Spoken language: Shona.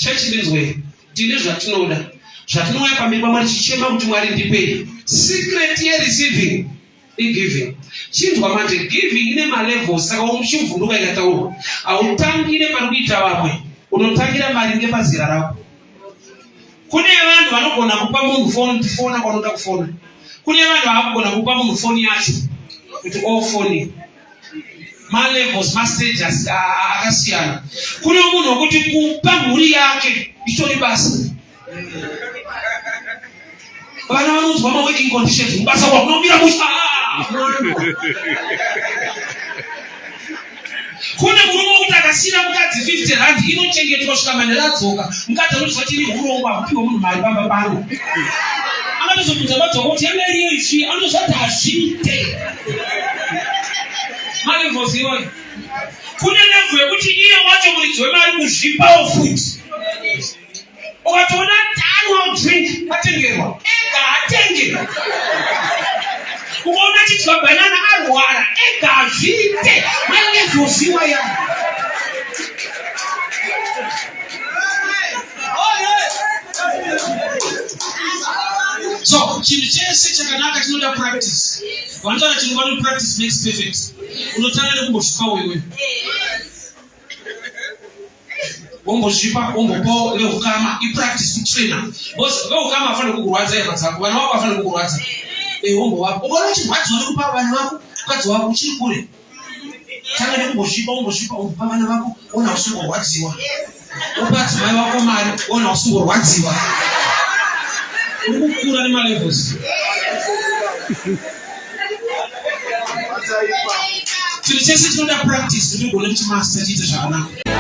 Church ndizwe tine zvatinoda zvatinouya pamberi paMwari chichema kuti Mwari ndipei. Secret yereceiving igiving. Chinzwa manje giving ine malevels. Saka umuchivhunduka ikataurwa hautangire pari kuita vamwe, unotangira mari ngepazira rako. Kune vanhu vanogona kupa munhu foni fona kwanoda kufona. Kune vanhu vakugona kupa munhu foni yacho kuti ofoni. Malevels, mastages akasiyana. Kune munhu wokuti kupa mhuri yake itori basa. Vana vanonzwa working conditions mubasa kwakunomira musha. Kune murume wokuti akasiyira mukadzi 50 rand inochengetwa kusvika manhero adzoka. Mukadzi anoti chiri urongwa kupiwa munhu mari pamba pano. Anotozobvunza madzoka kuti yameri izvi anozvati hazviite. Malevels iyoyo. Kune level yekuti iye wacho muridzi wemari kuzvipawo futi. Ukatoona tanwa drink atengerwa ega atenge. Ukaona chidya banana arwara ega azviite. Malevels iyoyo. So chinhu chese chakanaka chinoda practice. Vanotana chinhu vanoti practice makes perfect. Unotanga nekumbozvipa wewe. Wombozvipa wombopawo vehukama ipractice kutraina. Because vehukama hafani kukurwadza eva dzako, vana vako hafani kukurwadza. Wombovapa. Ukaona chirwadziwa nekupa vana vako, mukadzi wako uchiri kure. Tanga nekumbozvipa wombopa vana vako, ona usingorwadziwa. Wopa adzimai vako mari, ona usingorwadziwa. Urikukura nemalevels. Chinhu chese chinoda practice kuti ugone kuchimaster chiite zvakanaka.